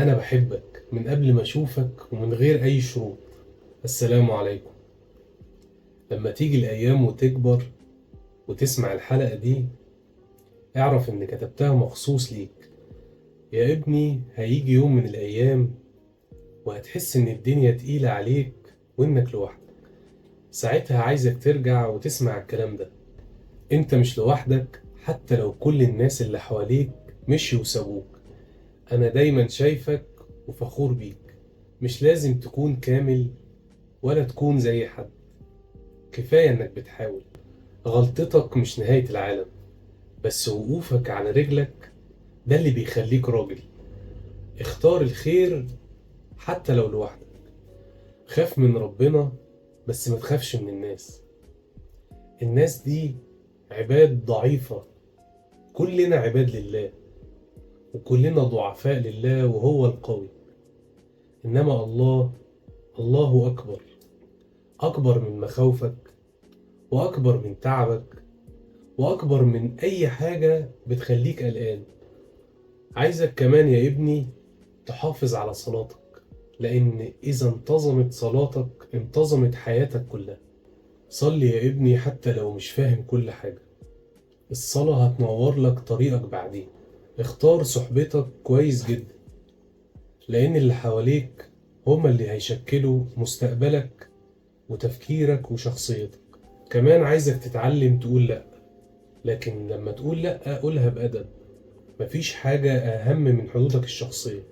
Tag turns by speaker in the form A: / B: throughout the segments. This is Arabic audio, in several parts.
A: أنا بحبك من قبل ما أشوفك ومن غير أي شروط. السلام عليكم. لما تيجي الأيام وتكبر وتسمع الحلقة دي، اعرف إن كتبتها مخصوص ليك. يا ابني، هيجي يوم من الأيام وهتحس إن الدنيا تقيلة عليك وإنك لوحدك. ساعتها عايزك ترجع وتسمع الكلام ده. انت مش لوحدك، حتى لو كل الناس اللي حواليك مشيوا وسابوك. انا دايما شايفك وفخور بيك. مش لازم تكون كامل ولا تكون زي حد، كفاية انك بتحاول. غلطتك مش نهاية العالم، بس وقوفك على رجلك ده اللي بيخليك راجل. اختار الخير حتى لو لوحدك. خاف من ربنا بس ما تخافش من الناس. الناس دي عباد ضعيفة، كلنا عباد لله، وكلنا ضعفاء لله وهو القوي. إنما الله أكبر، أكبر من مخاوفك، وأكبر من تعبك، وأكبر من أي حاجة بتخليك قلقان. عايزك كمان يا ابني تحافظ على صلاتك، لأن إذا انتظمت صلاتك انتظمت حياتك كلها. صلي يا ابني حتى لو مش فاهم كل حاجة، الصلاة هتنور لك طريقك بعدين. اختار صحبتك كويس جدا، لأن اللي حواليك هما اللي هيشكلوا مستقبلك وتفكيرك وشخصيتك. كمان عايزك تتعلم تقول لأ، لكن لما تقول لأ قولها بأدب. مفيش حاجة أهم من حدودك الشخصية،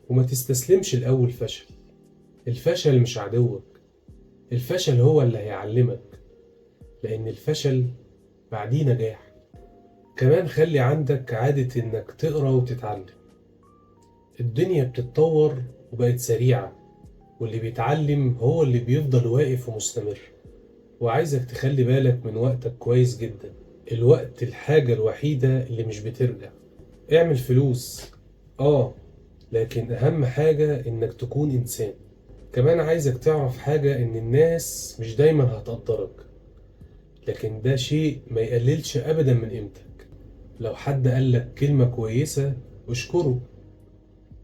A: وما تستسلمش الأول فشل. الفشل مش عدوك، الفشل هو اللي هيعلمك، لأن الفشل بعديه نجاح. كمان خلي عندك عادة إنك تقرأ وتتعلم. الدنيا بتتطور وبقت سريعة، واللي بيتعلم هو اللي بيفضل واقف ومستمر. وعايزك تخلي بالك من وقتك كويس جدا. الوقت الحاجة الوحيدة اللي مش بترجع. اعمل فلوس، لكن أهم حاجة إنك تكون إنسان. كمان عايزك تعرف حاجة، إن الناس مش دايما هتقدرك، لكن ده شيء ما يقللش أبدا من قيمتك. لو حد قالك كلمة كويسة اشكره.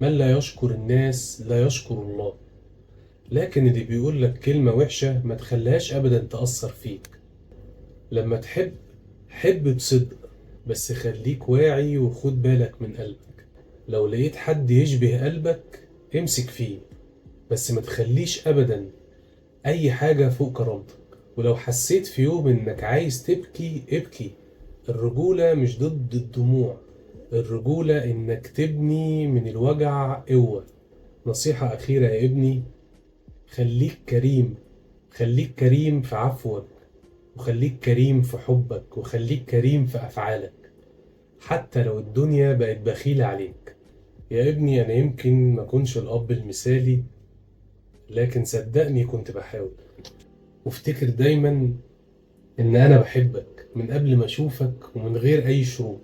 A: من لا يشكر الناس لا يشكر الله. لكن اللي بيقولك كلمة وحشة ما تخليهاش أبدا تأثر فيك. لما تحب، حب بصدق، بس خليك واعي وخد بالك من قلبك. لو لقيت حد يشبه قلبك امسك فيه، بس ما تخليش أبدا أي حاجة فوق كرامتك. ولو حسيت في يوم إنك عايز تبكي ابكي. الرجولة مش ضد الدموع، الرجولة إنك تبني من الوجع قوة. نصيحة أخيرة يا ابني، خليك كريم. خليك كريم في عفوك، وخليك كريم في حبك، وخليك كريم في أفعالك، حتى لو الدنيا بقت بخيلة عليك. يا ابني، أنا يمكن ما كنش الأب المثالي، لكن صدقني كنت بحاول. وافتكر دايما إن أنا بحبك من قبل ما أشوفك ومن غير أي شروط.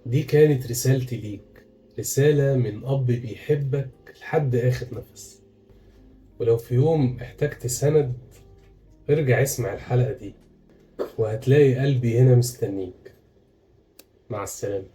A: دي كانت رسالتي ليك، رسالة من أب بيحبك لحد آخر نفس. ولو في يوم احتجت سند، ارجع اسمع الحلقة دي، وهتلاقي قلبي هنا مستنيك. مع السلامة.